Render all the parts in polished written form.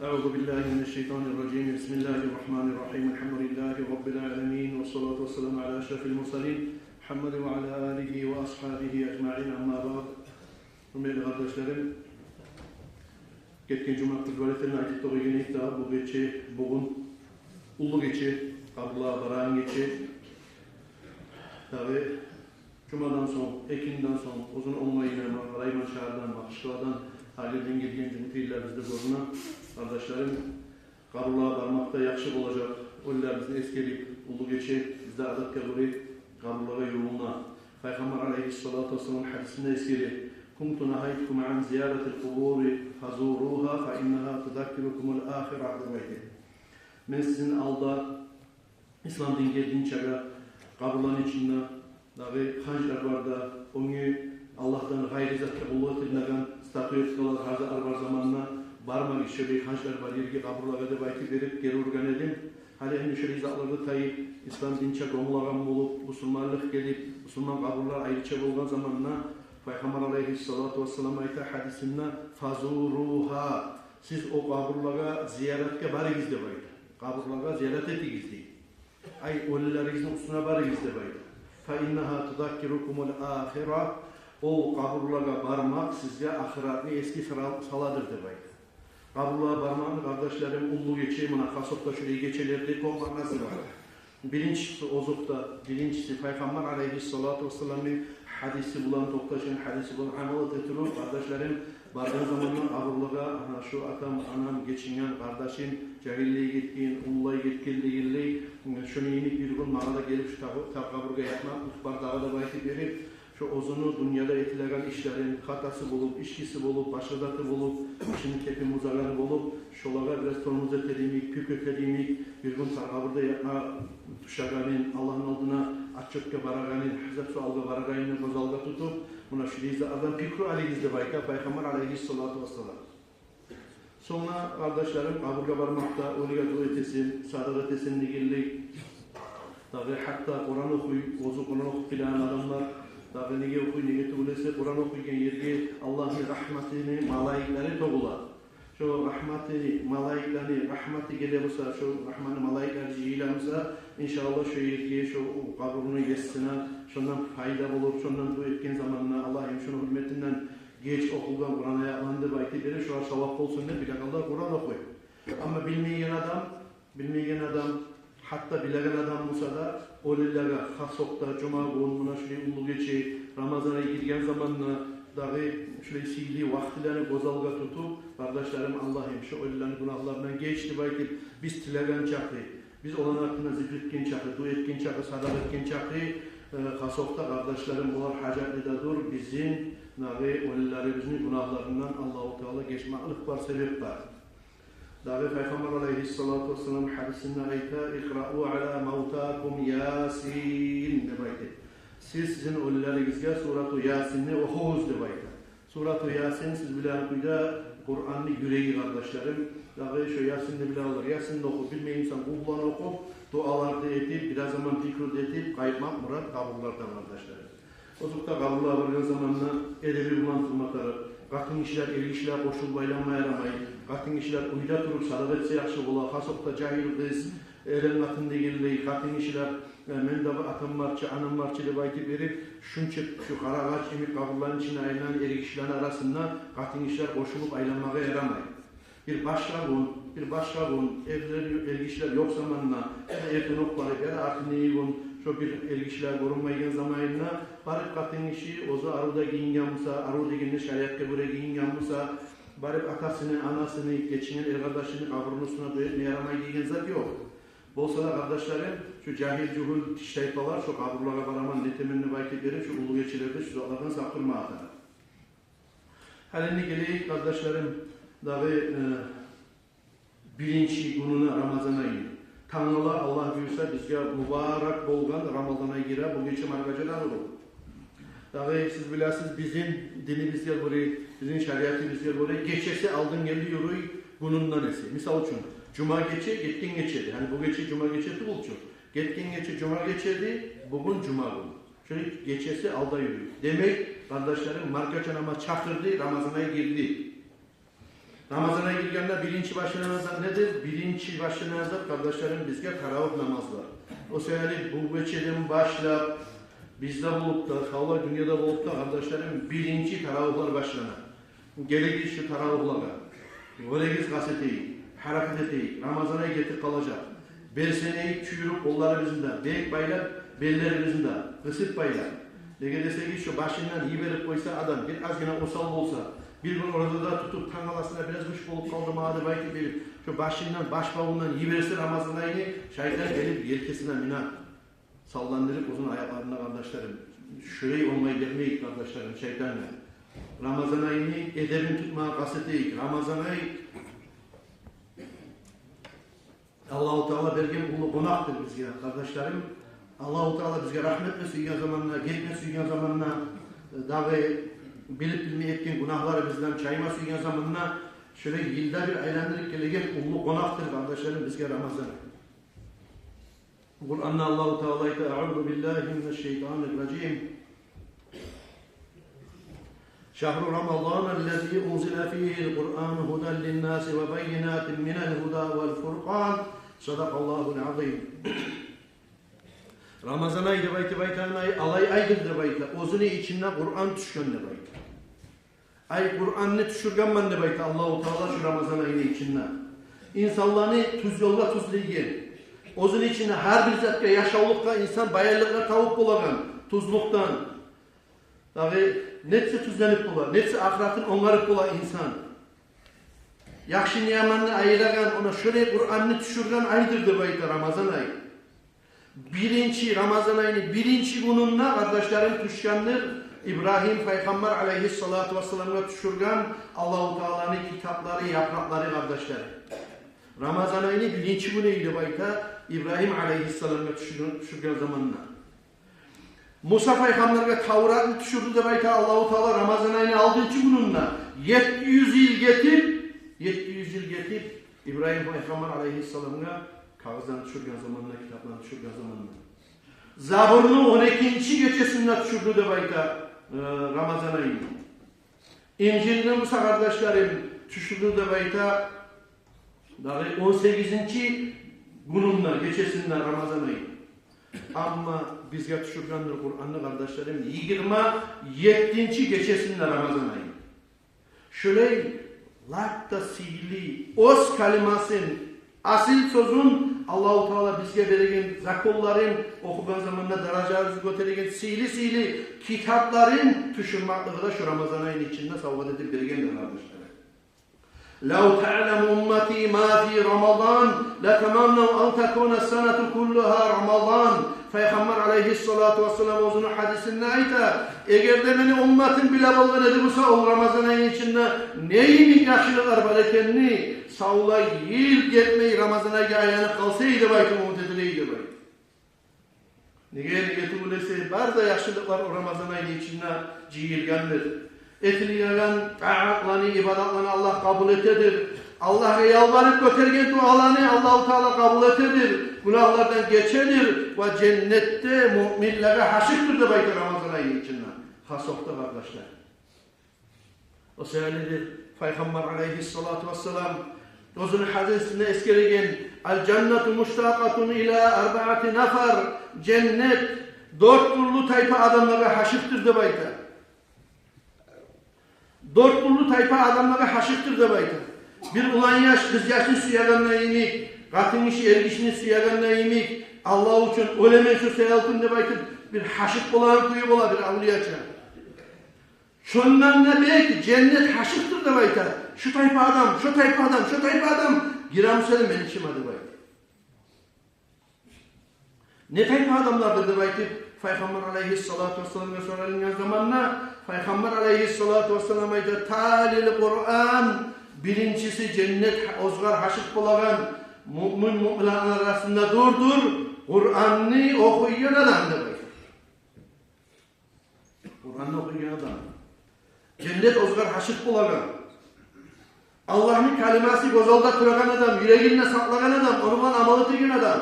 Euzu billahi mineşşeytanirracim. Bismillahirrahmanirrahim. Elhamdülillahi rabbil alamin ve salatu vesselamu ala eşrefil murselin Muhammed ve ala alihi ve ashabihi ecmaîn. Amma ba'd. Hürmetli kardeşlerim, geçen cuma kutbaletlerini ayettiği gibi daha bu gece, bugün ulu gece, Allah'a baran gece. Tabi cumadan son, ekinden son, uzun olmayına, Rayman şehirden, Bakışkılardan, Halil'den geldiğin cümletiyle bizde görünen kardeşlerim, karılığa varmakta yakışık olacak. Onlar bizi eskelip, ulu geçe, bizde adet kabulü, karılığa yoluna. Peygamber aleyhissalatu vesselam hadisinde eskeli. Kuntu nahaytukum an ziyaretil kuburi fazuruha fa innaha tudakkirukumul ahirah demeydi. Ben sizin alda İslam din geldiğin çağa, kabulların içinde, dahi hancılar var da, onu Allah'tan gayri zatta kulluğa tırnagan, statüetkalar hazır arvar zamanına barmak işleri hancılar var, yerge kabullara da belki verip geri organ edin. Hali en müşeri zatları tayı, İslam din çağa omulagan bulup, Müslümanlık gelip, Müslüman kabullar ayrıca bulgan zamanına, Peygamber aleyhissalatu vesselam ayta hadisinde fazuruha, siz o kabullara ziyaretke barınız de baydı. Kabullara ziyaret etiniz değil. Ay ölülerinizin üstüne barınız de baydı. فَاِنَّهَا تُذَكِّرُكُمُ الْآخِرَةِ O kabullara barmak sizce ahiretini eski saladır de baydı. Kabullara barmağını kardeşlerim ulu geçeyim, kasopta şurayı geçelerde olmak nasıl var? Birincisi ozukta, birincisi Peygamber aleyhissalatu vesselam'ın hadisi bulan toktaşın, hadisi bulan amalat etilur. Kardeşlerim, bardan zamanlar kabullara, şu atam, anam, geçingen kardeşim, cahilliğe gitkin, ullay gitkinliğinliği, şunu yenik bir gün mağada gelip şu kaburga yapmak, utbar dağda baytı verip, şu ozunu dünyada etilen işlerin hatası bulup, işkisi bulup, başarıdatı bulup, şimdi kepin muzaları bulup, şolara biraz tonumuz etelimik, pük etelimik, bir gün kaburda yapma, tuşaganin, Allah'ın adına açıkça baraganin, hazret su alga baraganin, bozalga tutup, buna şurayızda adam pikru aleyhizde bayka, Peygamber aleyhissalatu vesselam. Sonra kardeşlerim, kaburga barmakta, oliga dua etesin, sadat etesin ligillik, tabi hatta Kur'an okuy, ozu Kur'an okuy filan adamlar, tabi nege okuy, nege tuğlese, Kur'an okuyken yerge Allah'ın rahmetini, malayikleri toğula. Şu rahmeti, malayikleri, rahmeti gelebilse, şu rahmanı malayikleri cihilemse, inşallah şu yerge, şu kaburunu yesine, şundan fayda bulur, şundan dua etken zamanına, Allah'ım şunun hürmetinden geç okuldan Kur'an'a yaplandı, belki biri şu an savap olsun diye bir Allah Kur'an okuyor. Ama bilmeyen adam, hatta bilen adam olsa da ölülere, hasokta, cuma gününe şöyle ulu geçi, Ramazan'a girgen zamanla dahi şöyle sihli vaktilerini gozalga tutup, kardeşlerim Allah'ım şu ölülerin günahlarından geçti belki biz tilegen çakı, biz olan hakkında zikretken çakı, dua etken çakı, sadak etken çakı, hasokta kardeşlerim bunlar hacetlidir, bizim ölülerimizin günahlarından Allah-u Teala geçmeklik var, sebep var. Davi Peygamber aleyhissalatu vesselam hadisinde ayta ikra'u ala mevtakum Yasin demektir. Siz sizin ölülerinizge suratu Yasin'i okuyuz demektir. Suratu Yasin siz bilen kuyda Kur'an'ın yüreği kardeşlerim. Davi şu Yasin'i bile alır. Yasin'i oku, bilmeyen insan kullan okup, dualarda etip, biraz zaman fikir etip, kayıtmak murat kabullardan kardeşlerim. Ozukta kabullar vargan zamanla edebi bulantılmakları, katın işler, el işler koşul baylanmaya yaramayı, katın işler uyda turup sadat etse yakşı ola, hasokta cahil kız, eren katın degirleyi, katın işler, mendabı atam marçı, anam marçı ile baytip verip, şunçık şu kara ağaç emik kabulların içine aylanan erik işlerin arasında katın işler koşulup aylanmaya yaramayı. Bir başka gün, evleri, el işler yok zamanla, ya da erken okları, ya da artık neyi gün, şu bir elgişler korunmayın zamanına barıp katın işi ozu arıda giyin yanmışsa, arı deginde şeriatka göre giyin yanmışsa, barıp atasını, anasını, geçinen el kardeşini kaburun üstüne doyetme yaramayı giyin zat yok. Bolsa da kardeşlerim, şu cahil cuhul tiştayfalar, şu kaburlara baraman netemenini belki verir, şu ulu geçilerde şu zatlardan saptırma atar. Halini geleyik kardeşlerim, dahi birinci gününe Ramazan'a inin. Tanrılar Allah buyursa bizge mübarek bolgan Ramazan'a girer, bu geçim argacılar olur. Dahi siz biləsiniz bizim dinimizde böyle, bizim şeriatımızda böyle, geçesi aldın geldi yürüy gününden esi. Misal için, cuma geçe, gitkin geçedi. Yani bu geçe cuma geçedi bulçu. Gitkin geçe cuma geçedi, bugün cuma günü. Şöyle geçesi alda yürüy. Demek kardeşlerim markaçan ama çakırdı, Ramazan'a girdi. Ramazana girganda birinci başlananlar nedir? Birinci başlananlar kardeşlerim bizge taravih namazlar. O sebeple bu veçeden başlap bizde bulup da, havla dünyada bulup da kardeşlerim birinci taravihlar başlanar. Gelegi şu taravihlara, ölegiz gazeteyi, hareket eteyi, Ramazan'a getirip kalacak. Bir seneyi çürük kolları bizinde, bek baylar, belleri bizinde, kısıt baylar. Nege deseki şu başından iyi verip koysa adam, bir az yine osal olsa, bir gün orada da tutup tangalasına biraz güç bulup kaldı mağadı belki verip, şu başından, baş bağından iyi verirse Ramazan ayını, şahitler gelip yerkesine mina sallandırıp uzun ayaklarına kardeşlerim. Şurayı olmayı vermeyin kardeşlerim şeytanla. Ramazan ayını edebin tutmaya kasıtıyık. Ramazan ayı Allah-u Teala bergen ulu konaktır bizge kardeşlerim. Allah-u Teala bizge rahmet ve süygen zamanına, gitme süygen zamanına, dağı bilip bilmeye etken günahları bizden çayma süygen zamanına şöyle yılda bir aylandırıp gelegen ulu konaktır kardeşlerim bizge Ramazan ayı. Kur'an'da Allah-u Teala'yı "Eûzu billahi mineşşeytanirracim. Şehru Ramazan'ellezî unzile fîhil Kur'ân huden linnâsi ve beyinâtin minel hudâ vel furqân. Sadakallâhul azîm." Ramazan ayı baytı baytanın ayı alay aydır baytı. Ozunu içinden Kur'an düşkün de baytı. Ay Kur'an'ı düşürgen de baytı Allah-u Teala şu Ramazan ayının içinden. İnsanlarını tuz yolla tuzlayın. Ozun içinde her bir zatka yaşavlıkta insan bayarlıkla tavuk bulagan, tuzluktan. Tabi netse tuzlanıp bular, netse ahiratın ongarıp bular insan. Yakşı niyamanını ayıragan, ona şöyle Kur'an'ı düşürgen aydır de bayta Ramazan ayı. Birinci Ramazan ayını birinci gününde kardeşlerim düşkendir. İbrahim Peygamber aleyhissalatu vesselam'a düşürgen Allah-u Teala'nın kitapları, yaprakları kardeşlerim. Ramazan ayını birinci günüydü bayta. İbrahim aleyhisselam'a düşürgen zamanına. Musa Peygamber'e Tavrat'ı düşürdü de belki Allah-u Teala Ramazan ayını 6. gününde 700 yıl getip İbrahim Peygamber aleyhisselam'a kağızdan düşürgen zamanına, kitaplardan düşürgen zamanına. Zabur'unu 12. gecesinde düşürdü de belki Ramazan ayını. İncil'de Musa kardeşlerim düşürdü de belki 18. gününde, gecesinde Ramazan ayı. Ama biz yatışırgandır Kur'an'ı kardeşlerim 27. gecesinde Ramazan ayı. Şöyle lakta sihli, os kalimasın, asil sözün Allah-u Teala bizge veregen zakolların okugan zamanında daracağızı götüregen sihli kitapların düşürmaklığı da şu Ramazan ayının içinde savvat edip veregendir kardeşlerim. لو تعلم أمتي ما في رمضان لتمنوا أن تكون السنة كلها رمضان. Peygamber aleyhissalatu vesselam uzun hadisinde ayta eğer de beni ümmetim bile bulgun edilse o Ramazan ayının içinde neyini yaşlılar berekenini sağla yıl gitmeyi Ramazan ayı ayağına kalsaydı belki umut edileydi belki. Niye getiriyorsa bazı yaşlılar o Ramazan ayının içinde cihirgendir. Etliyen taatlarını, ibadetlerini Allah kabul etedir. Allah'a yalvarıp götürgen dualarını Allah-u Teala kabul etedir. Günahlardan geçedir ve cennette müminlere haşıktır da belki Ramazan ayı içinden. Hasokta kardeşler. O sebepledir Peygamber aleyhissalatu vesselam uzun hadisinde eskeregen el cennetu muştakatun ila arba'ati nafar. Cennet 4 türlü tayfa adamlara haşıktır da belki. 4 türlü tayfa adamlara haşıktır da bayta. Bir ulan yaş, kız yaşını suyaganına yemek, katın işi ergişini suyaganına yemek, Allah için ölemen şu seyaltın da bayta bir haşık bulan kuyu bula bir avliyaça. Şundan ne belki cennet haşıktır da bayta. Şu tayfa adam, şu tayfa adam, şu tayfa adam. Giram selim ben içim adı bayta. Ne tayfa adamlardır da bayta. Peygamber aleyhissalatu vesselam'a sorulduğu zamanla Peygamber aleyhissalatu vesselam ayda talil Kur'an birincisi cennet ozgar haşık bulagan müminler arasında durdur Kur'an'ı okuyan adamdır. Kur'an'ı okuyan adam. Cennet ozgar haşık bulagan. Allah'ın kaliması gözalda turagan adam, yüreğine saklagan adam, onunla amalı tıgın adam.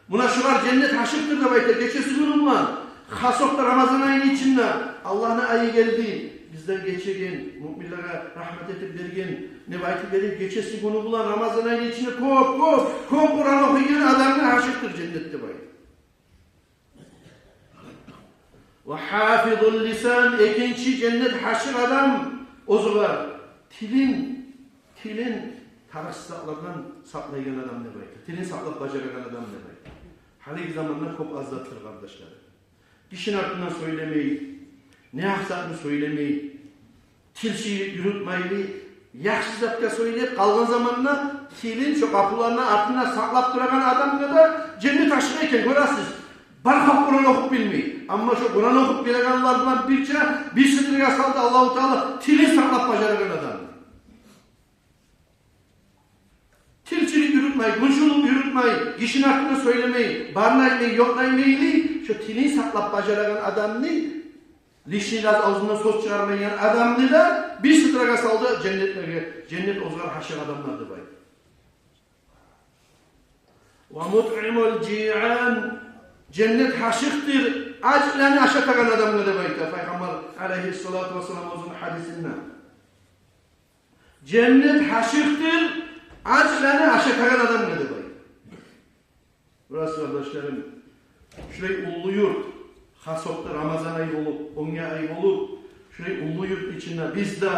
Buna şu var cennet haşıktır da bayta. Geçesi günüm var. Hasokta Ramazan ayının içinde Allah'ın ayı geldi. Biz bizden geçirgen, müminlere rahmet edip bergen, nevayeti verip geçesi bunu bulan Ramazan ayının içinde kop Kur'an okuyan adamın aşıktır cennette bayır. Ve hafizul lisan, ikinci cennet haşır adam ozular. Tilin tarafsızlıklardan saklayan adam ne bayır. Tilin saklap bacaragan adam ne bayır. Halik zamanlar kop azaltır kardeşlerim. Kişinin hakkında söylemeyi, ne aksatını söylemeyi, tilşi yürütmeyi, yaxşı zatga söyleyip kalgan zamanla tilin şu kapılarına ardına saklap duragan adam kadar cennet aşık eken görəsiz. Barkap Kur'an okup bilmeyi. Ama şu Kur'an okup bileganlardan bir sıdırga saldı Allah-u Teala tilin saklap bacaragan adam. Tilçilik yürütmeyi, mınşuluk yürütmeyi, kişinin hakkında söylemeyi, barnaymeyi, yoklaymayı, şu tilin saklap bacaragan adam ne? Lişniyle ağzından söz çıkarmayan adamını da bir sıtıraga saldı cennet ozgar haşır adamlardı bay. وَمُطْعِمُ الْجِيعَانِ Cennet haşıktır. Acileni aşatagan adamları bay. Peygamber aleyhissalatu vesselam uzun hadisinden. Cennet haşıktır. Acileni aşatagan adamları bay. Burası kardeşlerim. Şurayı ulu yurt. Hasokta Ramazan ayı olup, Onya ayı olup, şurayı ulu yurt içinde bizde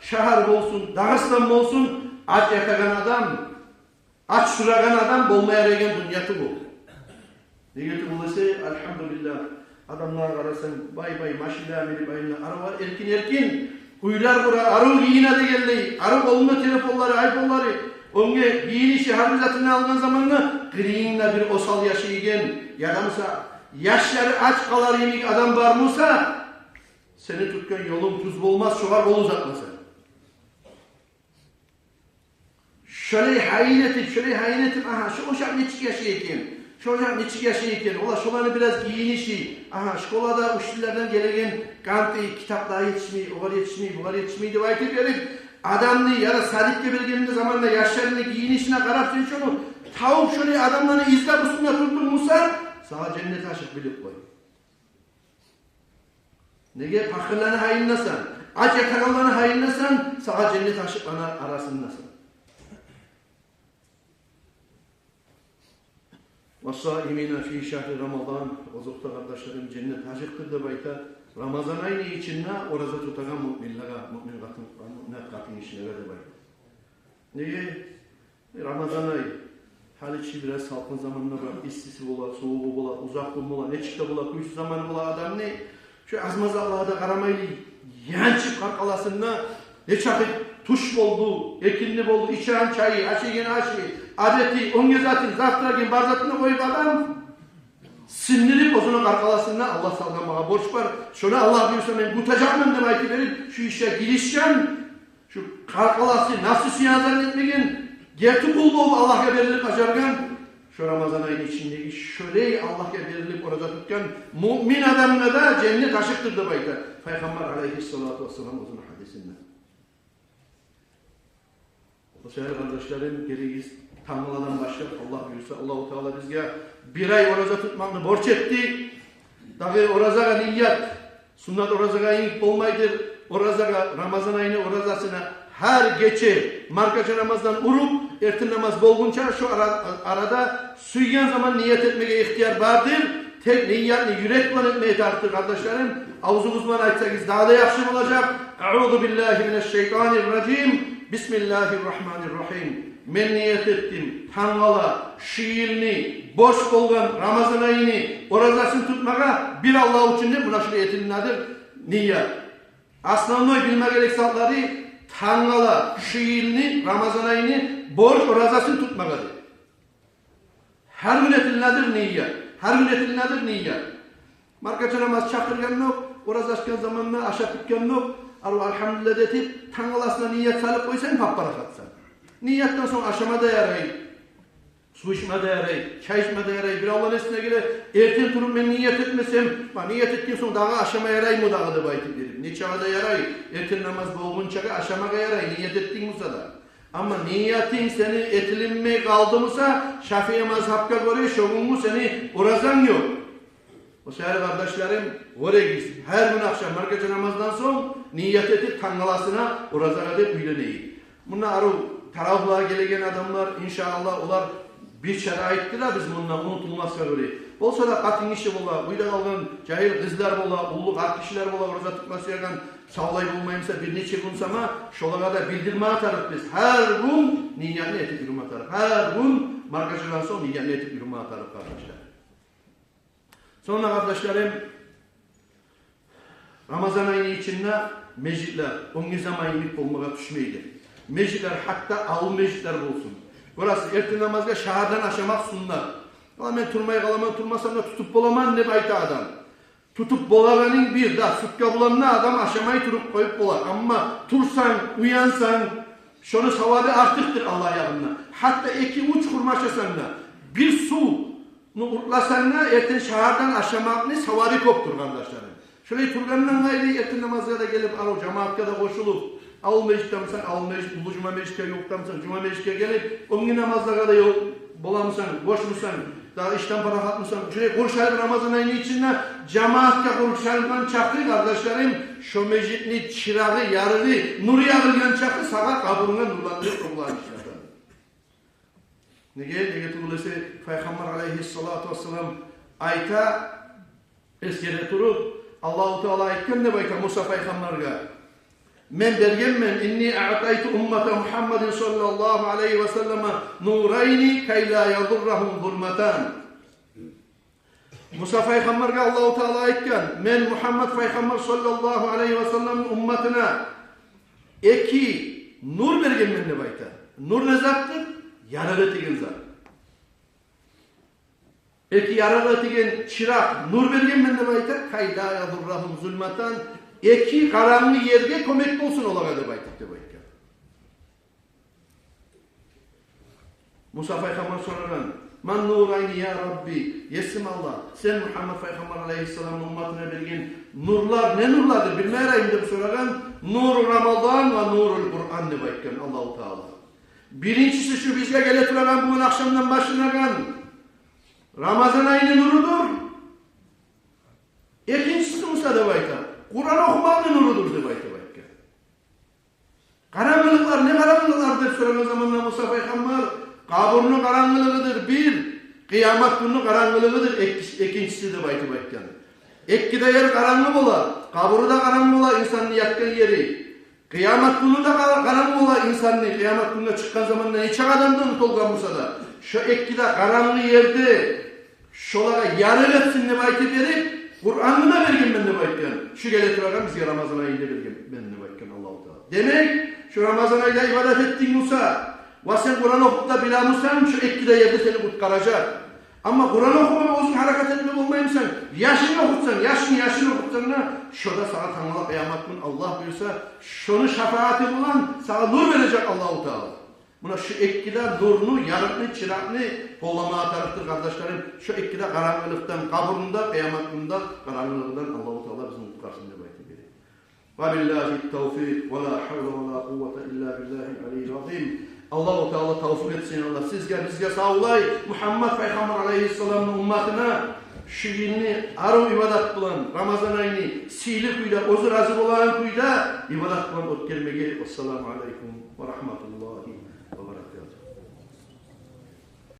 şehir olsun, Dağıstan olsun, aç yatagan adam, aç suragan adam bolmaya regen dünyatı bu. Niyeti bulası, elhamdülillah, adamlar arasın, bay maşina ameli bayına, arı var, erkin, uylar bura, arı giyine de geldi, arı kolunda telefonları, iPhone'ları, Onya giyinişi harbi zatını aldığın zamanla, green'le bir osal yaşaygen, yadamsa, yaşları aç kalar yemek adam var mıysa seni tutkan yolun tuz olmaz şoğar bol uzatmasın. Şöyle hayin etip aha şu uşak neçik yaşayken şu uşak neçik yaşayken ola şolanı biraz giyinişi aha şkolada uşillerden gelegen kanti kitaplar yetişmeyi bugar yetişmeyi de aytıp verip adamını ya da sadikle belgelinde zamanla yaşlarını giyinişine karap sen şunu tavuk şöyle adamlarını izle üstüne tutturmuşsa sana cennet aşık bilip koy. Nege fakirlerini hayınlasan, aç yatakanlarını hayınlasan, sana cennet aşıklarına arasındasın. وَالصَّائِمِينَ فِي شَهْرِ Ramazan, ozukta kardeşlerim cennet aşıktır da bayta. Ramazan ayını içinde orada tutagan mümin katın işine de bayta. Nege? Ramazan ayı. Haliçi biraz salkın zamanında var, istisi ola, soğuğu ola, uzak ola, ne çıktı ola, kuyusu zamanı ola adam ne? Şu azmaz Allah'a da karamaylı, yançıp karkalasında ne çakıp tuş oldu, ekinli oldu, içen çayı, açıgen adeti, on gezatin, zaftragen, barzatını koyup adam sindirip ozunu karkalasında Allah salgamağa borç var. Şöyle Allah diyorsa ben tutacağım demek verip şu işe girişeceğim, şu karkalası nasıl siyan zannetmeyin, gerçi buldu Allah'a verilip acargan şu Ramazan ayının içindeki şöyle Allah'a verilip orada tutkan mümin adamla da cennet aşıktır da bayta. Peygamber aleyhissalatu vesselam uzun hadisinden. O sefer kardeşlerim gereğiz Tanrı'dan başka Allah buyursa Allah-u Teala bizge bir ay oraza tutmanı borç etti. Dağı orazaga niyet, sünnet orazaga inip olmaydır. Orazaga Ramazan ayını orazasına her gece markaca namazdan urup ertin namaz bolgunca şu arada suyyan zaman niyet etmeye ihtiyar vardır. Tek niyetini yürek plan etmeye tartır kardeşlerim. Avzumuzdan aytsanız daha da yaxşı olacak. Euzu billahi mineşşeytanirracim. Bismillahirrahmanirrahim. Men niyet ettim. Tangala, şiilni, boş bolgan Ramazan ayını orazasını tutmağa bir Allah için de buna şu etin nedir? Niyet. Aslanlığı bilme gerek salları Tangala, şiilni, Ramazan ayını borç orazasını tutmagadır. Her gün etilnedir niyet. Her gün etilnedir niyet. Markaça namaz çakırgan yok, orazasken zamanla aşağı tutkan yok. Elhamdülillah detip, tangalasına niyet salıp koysan pappara katsan. Niyetten sonra aşamada yarayı, su içmede yarayı, çay içmede yarayı, bir Allah'ın esine göre erken turum ben niyet etmesem, niyet ettiğin sonra dağa aşama yarayı mı dağı da baytıp derim. Ne çağda yarayı, erken namaz boğun çağı aşamaga yarayı, niyet ettiğin olsa da. Ama niyetin seni etilinmeye kaldı mısa, Şafii mazhabka göre şoğun mu seni orazan yok. O sefer kardeşlerim, oraya gitsin. Her gün akşam markacı namazdan sonra niyet edip tangalasına oraza edip üyleneyi. Bunlar arı taraflığa gelegen adamlar inşallah olar bir şeraittir da biz bundan unutulmazsa göre. Olsa da katın işi bola, uyda kalgan cahil kızlar bola, ulluk ak kişiler bola oraza tutması yakan sağlayıp olmayımsa bir neçe gün sama şolağa da bildirme atarız biz. Her gün niyetini etip yürüme atarız. Her gün markacıdan sonra niyetini etip yürüme atarız kardeşler. Sonra kardeşlerim, Ramazan ayı içinde mecitler, onun zamanı olmaya düşmeydi. Mecitler hatta al mecitler olsun. Burası erken namazda şahadan aşamak sunlar. Ama ben turmaya kalamam, turmasam da tutup bolamam ne bayta adam. Tutup bolamanın bir da sütka bulanına adam aşamayı turup koyup bolar. Ama tursan, uyansan, şunu savabı artıktır Allah yanına. Hatta iki uç kurmaşasan da bir su urtlasanla erten şahardan aşamakını savabı koptur kardeşlerim. Şöyle turgandan gayri erten namazda da gelip al cemaatka da koşulup al mecittamsan, al mecit, ulu cuma mecitke yoktamsan, cuma mecitke gelip onun namazlara da yok, bolamsan, boş musan, daha işten para katmışsan, şöyle konuşalım Ramazan ayının içinde cemaatka konuşalımdan çakı kardeşlerim, şu mecitni çırağı, yarığı, nur yağırgan çakı sağa kaburuna nurlandırıp kullanmışlar. Nege turulası Peygamber aleyhissalatu vesselam ayta eskere turup Allah-u Teala aytken ne bayta Musa Peygamber'e men bergenmen inni a'taytu ummata Muhammedin sallallahu aleyhi ve selleme nurayni kay la yadurrahum zulmatan. Musa Peygamber'e Allah-u Teala aytken men Muhammed Peygamber sallallahu aleyhi ve sellem'in ummatına iki nur bergenmen ne bayta. Nur ne zattır? Yarığı etigen zat. Eki yarığı etigen çırak nur bergen men de baytar. Kay la yadurrahum zulmatan. Eki karanlı yerge kömek olsun olaga da baytar de baytar. Musa Peygamber soraran man nurayni ya Rabbi yesim Allah. Sen Muhammed Peygamber aleyhisselamın ummatına bergen nurlar ne nurlardır bilmeyereyim de soraran nur Ramazan ve nurul Kur'an de baytar Allah-u Teala. Birincisi şu bizge geleturan bugün akşamdan başlayan Ramazan ayının nurudur. İkincisi Musa da bayta. Kur'an okumanın nurudur de bayta bayta. Karanlıklar ne karanlıklardır söylenen zamanla Musa Peygamber kaburunun karanlığıdır bir, kıyamet gününün karanlığıdır ikincisi de bayta bayta. Ekkide yer karanlık ola, kaburu da karanlık ola insanın yakın yeri. Kıyamet gününde karanlık ola insanın kıyamet gününe çıkan zamanında hiç adamdan tolgan Musa da. Şu ekkide karanlık yerde şolara yarı etsin ne bayta verip Kur'an'ı da vergin ben de baytken. Şu geletiragan bize Ramazan ayında vergin ben de baytken Allah-u Teala. Demek şu Ramazan ayında ibadet ettin Musa. Ve sen Kur'an okup da bila Musa'nın şu ekkide yerde seni kurtaracak. Ama Kur'an okumaya olsun hareket etmek olmayayım sen. Yaşını okutsan, yaşını okutsan şurada sana tanrıla kıyamet gün Allah buyursa şunu şefaati bulan sana nur verecek Allah-u Teala. Buna şu ekkide nurunu, yarıkını, çırakını kollama atarıktır kardeşlerim. Şu ekkide karanlıktan, kaburunda, kıyamet gününde karanlıktan Allah-u Teala bizim kurtarsın diye baytı verir. Ve billahi tevfik ve la havle ve la kuvvete illa billahi aliyyil-azim. Allah-u Teala tevfik etsin Allah. Bizge sağ olay Muhammed Peygamber aleyhisselamın ummatına şu yılını arı ibadet bulan Ramazan ayını sihli kuyda, ozur hazır olan kuyda ibadet bulan ot gelmeye. Esselamu aleyküm ve rahmetullahi